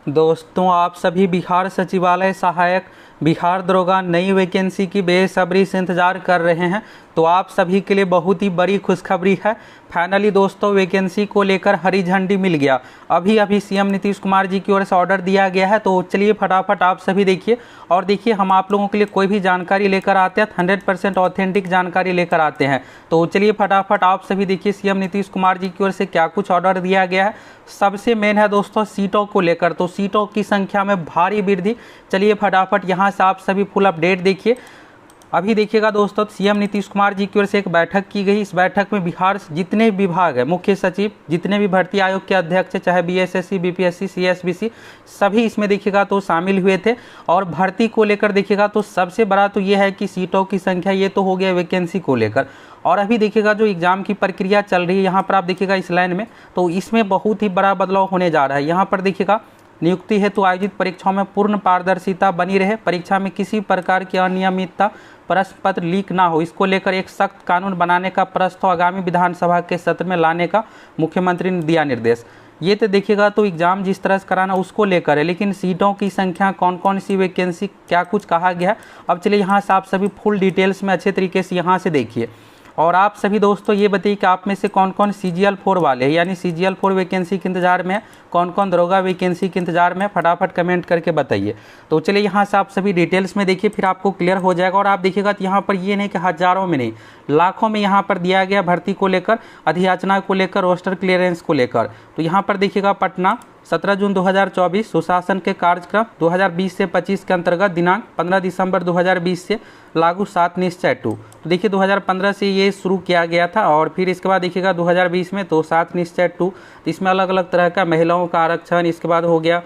दोस्तों, आप सभी बिहार सचिवालय सहायक, बिहार दरोगा नई वैकेंसी की बेसब्री से इंतजार कर रहे हैं। तो आप सभी के लिए बहुत ही बड़ी खुशखबरी है। फाइनली दोस्तों, वैकेंसी को लेकर हरी झंडी मिल गया। अभी अभी सीएम नीतीश कुमार जी की ओर से ऑर्डर दिया गया है। तो चलिए फटाफट आप सभी देखिए। और देखिए, हम आप लोगों के लिए कोई भी जानकारी लेकर आते हैं 100% ऑथेंटिक जानकारी लेकर आते हैं। तो चलिए फटाफट आप सभी देखिए सीएम नीतीश कुमार जी की ओर से क्या कुछ ऑर्डर दिया गया है। सबसे मेन है दोस्तों सीटों को लेकर। तो सीटों की संख्या में भारी वृद्धि। चलिए फटाफट यहाँ से आप सभी फुल अपडेट देखिए। अभी देखिएगा दोस्तों, सीएम नीतीश कुमार जी की ओर से एक बैठक की गई। इस बैठक में बिहार जितने विभाग है, मुख्य सचिव, जितने भी भर्ती आयोग के अध्यक्ष, चाहे बीएसएससी, बीपीएससी, सीएसबीसी, सभी इसमें देखिएगा तो शामिल हुए थे। और भर्ती को लेकर देखिएगा तो सबसे बड़ा तो ये है कि सीटों की संख्या, ये तो हो गया वैकेंसी को लेकर। और अभी देखिएगा जो एग्जाम की प्रक्रिया चल रही है, यहाँ पर आप देखिएगा इस लाइन में, तो इसमें बहुत ही बड़ा बदलाव होने जा रहा है। यहाँ पर देखिएगा नियुक्ति हेतु आयोजित परीक्षाओं में पूर्ण पारदर्शिता बनी रहे, परीक्षा में किसी प्रकार की अनियमितता, प्रश्न पत्र लीक ना हो, इसको लेकर एक सख्त कानून बनाने का प्रस्ताव आगामी विधानसभा के सत्र में लाने का मुख्यमंत्री ने दिया निर्देश। ये तो देखिएगा तो एग्जाम जिस तरह से कराना उसको लेकर है, लेकिन सीटों की संख्या, कौन कौन सी वैकेंसी, क्या कुछ कहा गया है। अब चलिए यहाँ से आप सभी फुल डिटेल्स में अच्छे तरीके से यहाँ से देखिए। और आप सभी दोस्तों ये बताइए कि आप में से कौन कौन CGL-4 वाले हैं, यानी CGL-4 वैकेंसी के इंतजार में है, कौन कौन दरोगा वैकेंसी के इंतजार में है, फटाफट कमेंट करके बताइए। तो चलिए यहाँ से आप सभी डिटेल्स में देखिए, फिर आपको क्लियर हो जाएगा। और आप देखिएगा तो यहाँ पर ये नहीं कि हजारों में नहीं, लाखों में यहाँ पर दिया गया भर्ती को लेकर, अधियाचना को लेकर, रोस्टर क्लियरेंस को लेकर। तो यहाँ पर देखिएगा पटना 17 जून 2024 सुशासन के कार्यक्रम 2020 से 25 के अंतर्गत दिनांक 15 दिसंबर 2020 से लागू 7 निश्चय 2। तो देखिए 2015 से ये शुरू किया गया था। और फिर इसके बाद देखिएगा 2020 में तो 7 निश्चय 2, तो इसमें अलग अलग तरह का महिलाओं का आरक्षण, इसके बाद हो गया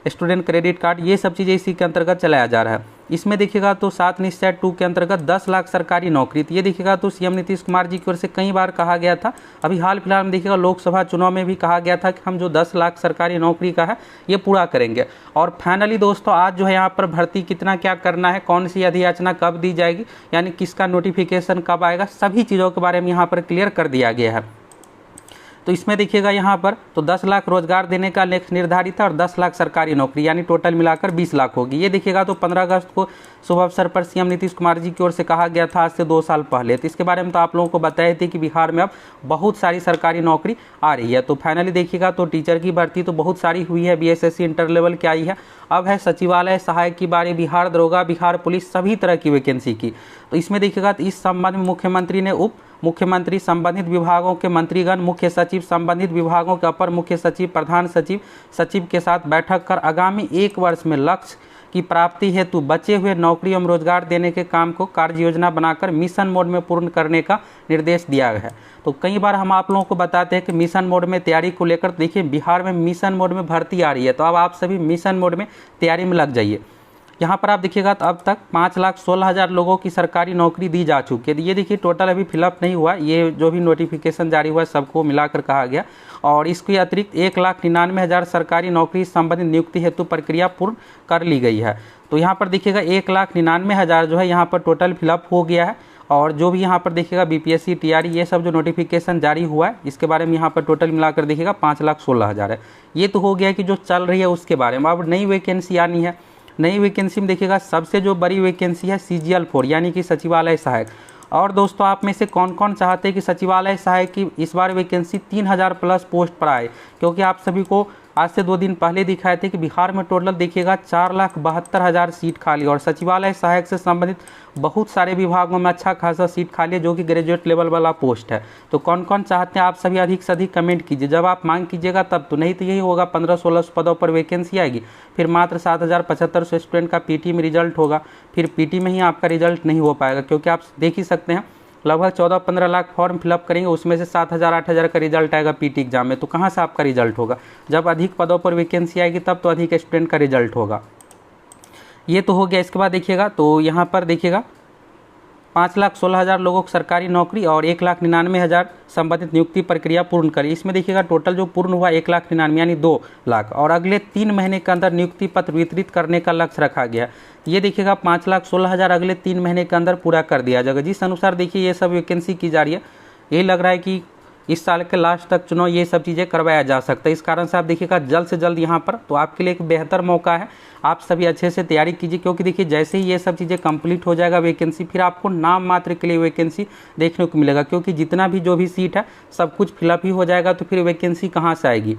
स्टूडेंट क्रेडिट कार्ड, ये सब चीज़ें इसी के अंतर्गत चलाया जा रहा है। इसमें देखिएगा तो 7 निश्चय 2 के अंतर्गत 10 लाख सरकारी नौकरी। तो ये देखिएगा तो सीएम नीतीश कुमार जी की ओर से कई बार कहा गया था। अभी हाल फिलहाल में देखिएगा लोकसभा चुनाव में भी कहा गया था कि हम जो 10 लाख सरकारी नौकरी का है ये पूरा करेंगे। और फाइनली दोस्तों आज जो है यहाँ पर भर्ती कितना क्या करना है, कौन सी अधियाचना कब दी जाएगी, यानी किसका नोटिफिकेशन कब आएगा, सभी चीज़ों के बारे में यहाँ पर क्लियर कर दिया गया है। तो इसमें देखिएगा यहाँ पर तो 10 लाख रोजगार देने का लक्ष्य निर्धारित है और 10 लाख सरकारी नौकरी, यानी टोटल मिलाकर 20 लाख होगी। ये देखिएगा तो 15 अगस्त को शुभ अवसर पर सीएम नीतीश कुमार जी की ओर से कहा गया था, आज से 2 साल पहले। तो इसके बारे में तो आप लोगों को बताए थे कि बिहार में अब बहुत सारी सरकारी नौकरी आ रही है। तो फाइनली देखिएगा तो टीचर की भर्ती तो बहुत सारी हुई है, बीएसएससी इंटर लेवल की आई है। अब है सचिवालय सहायक की बारी, बिहार दरोगा, बिहार पुलिस, सभी तरह की वैकेंसी की। तो इसमें देखिएगा तो इस संबंध में मुख्यमंत्री ने उप मुख्यमंत्री, संबंधित विभागों के मंत्रीगण, मुख्य सचिव, संबंधित विभागों के अपर मुख्य सचिव, प्रधान सचिव, सचिव के साथ बैठक कर आगामी 1 वर्ष में लक्ष्य की प्राप्ति हेतु बचे हुए नौकरी एवं रोजगार देने के काम को कार्य योजना बनाकर मिशन मोड में पूर्ण करने का निर्देश दिया गया है। तो कई बार हम आप लोगों को बताते हैं कि मिशन मोड में तैयारी को लेकर, देखिए बिहार में मिशन मोड में भर्ती आ रही है। तो अब आप सभी मिशन मोड में तैयारी में लग जाइए। यहाँ पर आप देखिएगा तो अब तक 5,16,000 लोगों की सरकारी नौकरी दी जा चुकी है। ये देखिए टोटल अभी फिलअप नहीं हुआ, ये जो भी नोटिफिकेशन जारी हुआ है सबको मिलाकर कहा गया। और इसके अतिरिक्त 1,99,000 सरकारी नौकरी संबंधित नियुक्ति हेतु प्रक्रिया पूर्ण कर ली गई है। तो यहाँ पर देखिएगा 1,99,000 जो है यहाँ पर टोटल फिलअप हो गया है। और जो भी यहाँ पर देखिएगा बीपीएससी, टीआरई, ये सब जो नोटिफिकेशन जारी हुआ है इसके बारे में यहाँ पर टोटल मिलाकर देखिएगा 5,16,000 है। ये तो हो गया कि जो चल रही है उसके बारे में। अब नई वैकेंसी आनी है। नई वैकेंसी में देखिएगा सबसे जो बड़ी वैकेंसी है CGL-4, यानी कि सचिवालय सहायक। और दोस्तों आप में से कौन कौन चाहते हैं कि सचिवालय सहायक की इस बार वैकेंसी 3,000 प्लस पोस्ट पर आए, क्योंकि आप सभी को आज से 2 दिन पहले दिखाए थे कि बिहार में टोटल देखिएगा 4,72,000 सीट खाली, और सचिवालय सहायक से संबंधित बहुत सारे विभागों में अच्छा खासा सीट खाली है, जो कि ग्रेजुएट लेवल वाला पोस्ट है। तो कौन कौन चाहते हैं आप सभी अधिक से अधिक कमेंट कीजिए। जब आप मांग कीजिएगा तब तो, नहीं तो यही होगा 1500-1600 पदों पर वैकेंसी आएगी, फिर मात्र 7,075 स्टूडेंट का पीटी में रिजल्ट होगा, फिर पीटी में ही आपका रिजल्ट नहीं हो पाएगा, क्योंकि आप देख ही सकते हैं लगभग 14-15 लाख फॉर्म फिलअप करेंगे, उसमें से 7,000-8,000 का रिजल्ट आएगा पीटी एग्जाम में। तो कहाँ से आपका रिजल्ट होगा? जब अधिक पदों पर वैकेंसी आएगी तब तो अधिक स्टूडेंट का रिजल्ट होगा। ये तो हो गया। इसके बाद देखिएगा तो यहाँ पर देखिएगा 5,16,000 लोगों को सरकारी नौकरी और 1,99,000 संबंधित नियुक्ति प्रक्रिया पूर्ण करी। इसमें देखिएगा टोटल जो पूर्ण हुआ 1,99,000 यानी 2 लाख, और अगले 3 महीने के अंदर नियुक्ति पत्र वितरित करने का लक्ष्य रखा गया। ये देखिएगा 5,16,000 अगले 3 महीने के अंदर पूरा कर दिया जाएगा। जिस अनुसार देखिए ये सब वैकेंसी की जा रही है, यही लग रहा है कि इस साल के लास्ट तक चुनाव ये सब चीज़ें करवाया जा सकता है। इस कारण से आप देखिएगा जल्द से जल्द यहाँ पर तो आपके लिए एक बेहतर मौका है, आप सभी अच्छे से तैयारी कीजिए, क्योंकि देखिए जैसे ही ये सब चीज़ें कंप्लीट हो जाएगा वैकेंसी, फिर आपको नाम मात्र के लिए वैकेंसी देखने को मिलेगा, क्योंकि जितना भी जो भी सीट है सब कुछ फिलअप ही हो जाएगा, तो फिर वैकेंसी कहाँ से आएगी।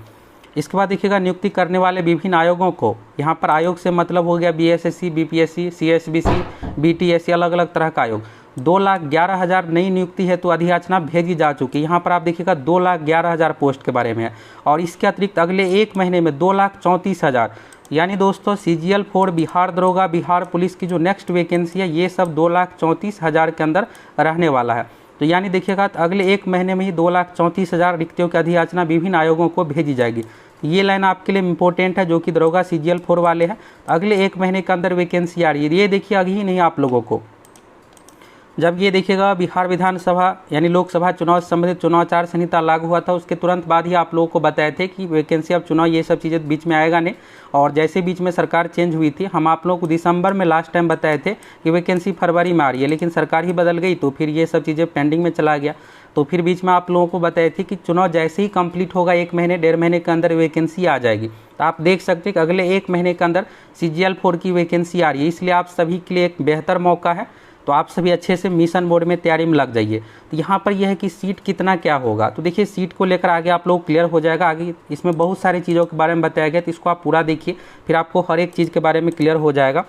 इसके बाद देखिएगा नियुक्ति करने वाले विभिन्न आयोगों को, यहाँ पर आयोग से मतलब हो गया बीएसएससी, बीपीएससी, सीएसबीसी, बीटीएससी, अलग अलग तरह का आयोग। 2,11,000 नई नियुक्ति है तो अधियाचना भेजी जा चुकी है। यहाँ पर आप देखिएगा 2,11,000 पोस्ट के बारे में है, और इसके अतिरिक्त अगले एक महीने में 2,34,000, यानी दोस्तों CGL 4 बिहार दरोगा, बिहार पुलिस की जो नेक्स्ट वैकेंसी है ये सब 2,34,000 के अंदर रहने वाला है। तो यानी देखिएगा अगले एक महीने में ही 2,34,000 रिक्तियों की अधियाचना विभिन्न आयोगों को भेजी जाएगी। ये लाइन आपके लिए इंपॉर्टेंट है, जो कि दरोगा CGL 4 वाले हैं। अगले एक महीने के अंदर वैकेंसी आ रही है, ये देखिए अभी नहीं आप लोगों को। जब ये देखिएगा बिहार विधानसभा यानी लोकसभा चुनाव से संबंधित चुनाव आचार संहिता लागू हुआ था, उसके तुरंत बाद ही आप लोगों को बताए थे कि वैकेंसी अब चुनाव ये सब चीज़ें बीच में आएगा नहीं। और जैसे बीच में सरकार चेंज हुई थी, हम आप लोगों को दिसंबर में लास्ट टाइम बताए थे कि वैकेंसी फरवरी में आ रही है, लेकिन सरकार ही बदल गई तो फिर ये सब चीज़ें पेंडिंग में चला गया। तो फिर बीच में आप लोगों को बताए थे कि चुनाव जैसे ही कंप्लीट होगा एक महीने डेढ़ महीने के अंदर वैकेंसी आ जाएगी। तो आप देख सकते हैं कि अगले एक महीने के अंदर CGL 4 की वैकेंसी आ रही है, इसलिए आप सभी के लिए एक बेहतर मौका है। तो आप सभी अच्छे से मिशन मोड में तैयारी में लग जाइए। तो यहाँ पर यह है कि सीट कितना क्या होगा, तो देखिए सीट को लेकर आगे आप लोग क्लियर हो जाएगा। आगे इसमें बहुत सारी चीज़ों के बारे में बताया गया, तो इसको आप पूरा देखिए, फिर आपको हर एक चीज़ के बारे में क्लियर हो जाएगा।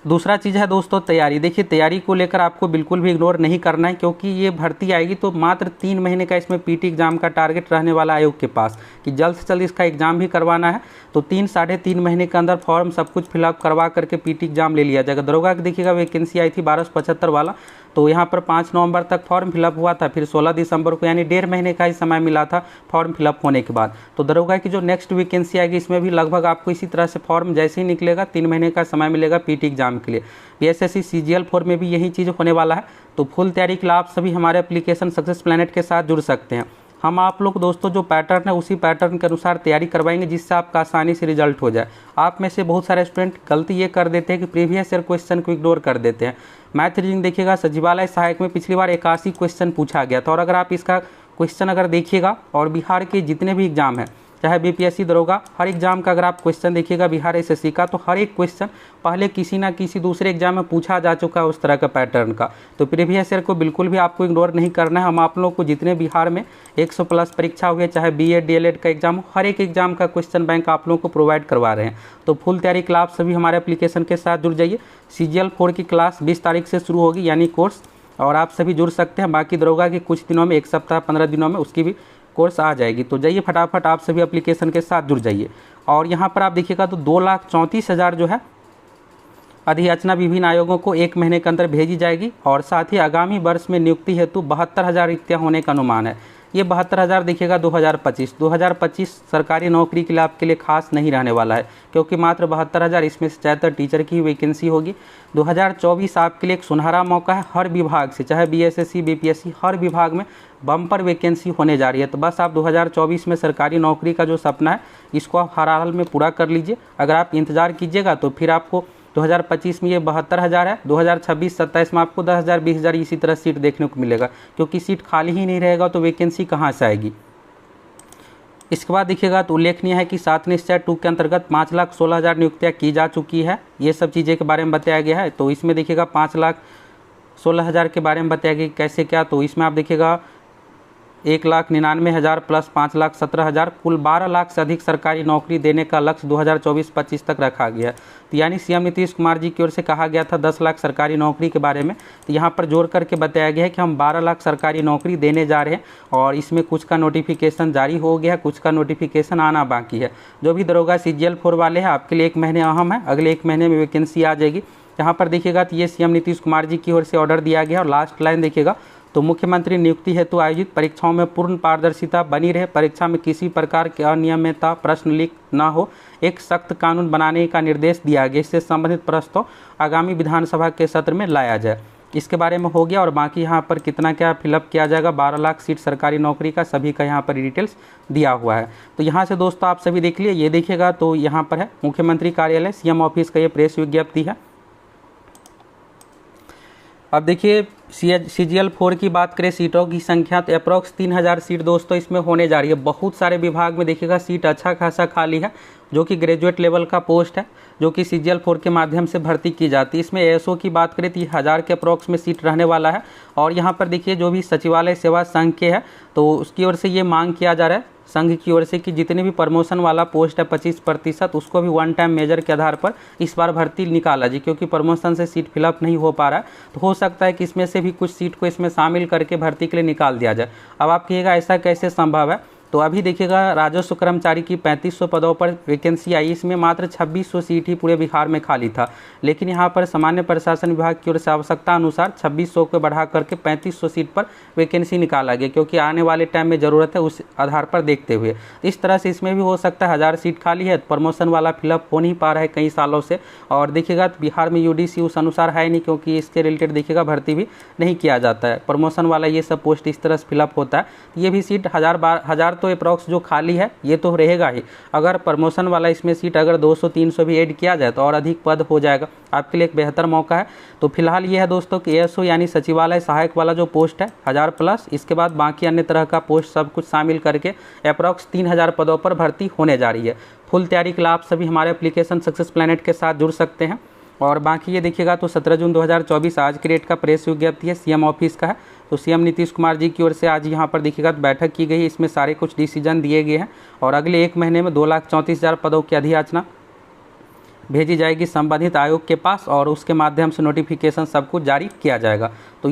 दूसरा चीज़ है दोस्तों तैयारी। देखिए तैयारी को लेकर आपको बिल्कुल भी इग्नोर नहीं करना है, क्योंकि ये भर्ती आएगी तो मात्र 3 महीने का इसमें PT एग्जाम का टारगेट रहने वाला आयोग के पास, कि जल्द से जल्द इसका एग्जाम भी करवाना है। तो 3-3.5 महीने के अंदर फॉर्म सब कुछ फिलअप करवा करके PT एग्जाम ले लिया जाएगा। दरोगा की देखिएगा वैकेंसी आई थी 1275 वाला, तो यहाँ पर 5 नवंबर तक फॉर्म फिलअप हुआ था, फिर 16 दिसंबर को यानी डेढ़ महीने का ही समय मिला था फॉर्म फिलअप होने के बाद। तो दरोगा की जो नेक्स्ट वैकेंसी आएगी इसमें भी लगभग आपको इसी तरह से फॉर्म जैसे ही निकलेगा 3 महीने का समय मिलेगा PT एग्जाम के लिए। BSSC CGL 4 में भी यही चीज़ होने वाला है। तो फुल तैयारी के लिए आप सभी हमारे एप्लीकेशन सक्सेस प्लैनेट के साथ जुड़ सकते हैं। हम आप लोग दोस्तों जो पैटर्न है उसी पैटर्न के अनुसार तैयारी करवाएंगे, जिससे आपका आसानी से रिजल्ट हो जाए। आप में से बहुत सारे स्टूडेंट गलती ये कर देते हैं कि प्रीवियस ईयर क्वेश्चन को इग्नोर कर देते हैं। मैथ रीजनिंग देखिएगा सचिवालय सहायक में पिछली बार 81 क्वेश्चन पूछा गया था, और अगर आप इसका क्वेश्चन अगर देखिएगा और बिहार के जितने भी एग्जाम हैं, चाहे BPSC दरोगा, हर एग्जाम का अगर आप क्वेश्चन देखिएगा बिहार SSC का, तो हर एक क्वेश्चन पहले किसी ना किसी दूसरे एग्जाम में पूछा जा चुका है उस तरह का पैटर्न का। तो प्रीवियस ईयर को बिल्कुल भी आपको इग्नोर नहीं करना है। हम आप लोगों को जितने बिहार में 100+ परीक्षा हुई है, चाहे BEd DLEd का एग्जाम हो, हर एक एग्जाम का क्वेश्चन बैंक आप लोगों को प्रोवाइड करवा रहे हैं। तो फुल तैयारी के लिए आप सभी हमारे एप्लीकेशन के साथ जुड़ जाइए। CGL 4 की क्लास 20 तारीख से शुरू होगी, यानी कोर्स, और आप सभी जुड़ सकते हैं। बाकी दरोगा के कुछ दिनों में, 1 सप्ताह 15 दिनों में उसकी भी कोर्स आ जाएगी। तो जाइए फटाफट आप सभी एप्लीकेशन के साथ जुड़ जाइए। और यहाँ पर आप देखिएगा तो 2,34,000 जो है अधियाचना विभिन्न आयोगों को एक महीने के अंदर भेजी जाएगी, और साथ ही आगामी वर्ष में नियुक्ति हेतु 72,000 रिक्तियाँ होने का अनुमान है। ये 72,000 देखिएगा 2025 सरकारी नौकरी के लिए आपके लिए खास नहीं रहने वाला है, क्योंकि मात्र 72,000 इसमें से ज़्यादातर टीचर की वैकेंसी होगी। 2024 आपके लिए एक सुनहरा मौका है। हर विभाग से, चाहे BSSC BPSC, हर विभाग में बम्पर वैकेंसी होने जा रही है। तो बस आप 2024 में सरकारी नौकरी का जो सपना है इसको आप हर हाल में पूरा कर लीजिए। अगर आप इंतज़ार कीजिएगा तो फिर आपको 2025 में ये 72,000 है, 2026-27 में आपको 10,000 20,000 इसी तरह सीट देखने को मिलेगा, क्योंकि सीट खाली ही नहीं रहेगा तो वैकेंसी कहाँ से आएगी। इसके बाद देखिएगा तो उल्लेखनीय है कि 7 निश्चय 2 के अंतर्गत 5,16,000 नियुक्तियाँ की जा चुकी है। ये सब चीज़ें के बारे में बताया गया है। तो इसमें देखिएगा 5,16,000 के बारे में बताया गया कैसे क्या। तो इसमें आप देखिएगा 1,99,000 प्लस 5,17,000, कुल 12 लाख से अधिक सरकारी नौकरी देने का लक्ष्य 2024-25 तक रखा गया है। तो यानी CM नीतीश कुमार जी की ओर से कहा गया था 10 लाख सरकारी नौकरी के बारे में, तो यहाँ पर जोड़ करके बताया गया है कि हम 12 लाख सरकारी नौकरी देने जा रहे हैं, और इसमें कुछ का नोटिफिकेशन जारी हो गया, कुछ का नोटिफिकेशन आना बाकी है। जो भी दरोगा CGL 4 वाले हैं आपके लिए एक महीने अहम है, अगले एक महीने में वैकेंसी आ जाएगी। यहाँ पर देखिएगा तो ये CM नीतीश कुमार जी की ओर से ऑर्डर दिया गया, और लास्ट लाइन देखिएगा तो मुख्यमंत्री नियुक्ति हेतु आयोजित परीक्षाओं में पूर्ण पारदर्शिता बनी रहे, परीक्षा में किसी प्रकार की अनियमितता, प्रश्न लीक न हो, एक सख्त कानून बनाने का निर्देश दिया गया। इससे संबंधित प्रस्ताव आगामी विधानसभा के सत्र में लाया जाए। इसके बारे में हो गया। और बाकी यहाँ पर कितना क्या फिलअप किया जाएगा, 12 लाख सीट सरकारी नौकरी का, सभी का यहाँ पर डिटेल्स दिया हुआ है। तो यहाँ से दोस्तों आप सभी देख लिए। ये देखिएगा तो यहाँ पर है मुख्यमंत्री कार्यालय CM ऑफिस का ये प्रेस विज्ञप्ति है। अब देखिए CGL 4 की बात करें सीटों की संख्या तो अप्रॉक्स 3000 सीट दोस्तों इसमें होने जा रही है। बहुत सारे विभाग में देखिएगा सीट अच्छा खासा खाली है, जो कि ग्रेजुएट लेवल का पोस्ट है, जो कि CGL 4 के माध्यम से भर्ती की जाती है। इसमें ASO की बात करें तो 1000 के अप्रॉक्स में सीट रहने वाला है। और यहाँ पर देखिए जो भी सचिवालय सेवा संघ के है तो उसकी ओर से ये मांग किया जा रहा है संघ की ओर से कि जितने भी प्रमोशन वाला पोस्ट है 25% उसको भी वन टाइम मेजर के आधार पर इस बार भर्ती निकाला जाए, क्योंकि प्रमोशन से सीट फिलअप नहीं हो पा रहा है। तो हो सकता है कि इसमें से भी कुछ सीट को इसमें शामिल करके भर्ती के लिए निकाल दिया जाए। अब आप कहिएगा ऐसा कैसे संभव है, तो अभी देखिएगा राजस्व कर्मचारी की 3500 पदों पर वैकेंसी आई, इसमें मात्र 2600 सीट ही पूरे बिहार में खाली था। लेकिन यहाँ पर सामान्य प्रशासन विभाग की ओर से आवश्यकता अनुसार 2600 को बढ़ा करके 3500 सीट पर वैकेंसी निकाला गया, क्योंकि आने वाले टाइम में ज़रूरत है, उस आधार पर देखते हुए। इस तरह से इसमें भी हो सकता है 1000 सीट खाली है, प्रमोशन वाला फिलअप हो नहीं पा रहा है कई सालों से। और देखिएगा बिहार में UDC उस अनुसार है नहीं, क्योंकि इसके रिलेटेड देखिएगा भर्ती भी नहीं किया जाता है। प्रमोशन वाला ये सब पोस्ट इस तरह से फिलअप होता है। ये भी सीट 1000 तो अप्रॉक्स जो खाली है ये तो रहेगा ही। अगर प्रमोशन वाला इसमें सीट अगर 200-300 भी ऐड किया जाए तो और अधिक पद हो जाएगा, आपके लिए एक बेहतर मौका है। तो फिलहाल ये है दोस्तों कि ASO यानी सचिवालय सहायक वाला जो पोस्ट है 1000 प्लस, इसके बाद बाकी अन्य तरह का पोस्ट सब कुछ शामिल करके अप्रॉक्स 3000 पदों पर भर्ती होने जा रही है। फुल तैयारी के लिए आप सभी हमारे एप्लीकेशन सक्सेस प्लैनेट के साथ जुड़ सकते हैं। और बाकी ये देखिएगा तो 17 जून 2024 आज की डेट का प्रेस विज्ञप्ति है, CM ऑफिस का है। तो CM नीतीश कुमार जी की ओर से आज यहाँ पर देखिएगा तो बैठक की गई, इसमें सारे कुछ डिसीजन दिए गए हैं। और अगले 1 महीने में 2,34,000 पदों की अधियाचना भेजी जाएगी संबंधित आयोग के पास, और उसके माध्यम से नोटिफिकेशन सब कुछ जारी किया जाएगा। तो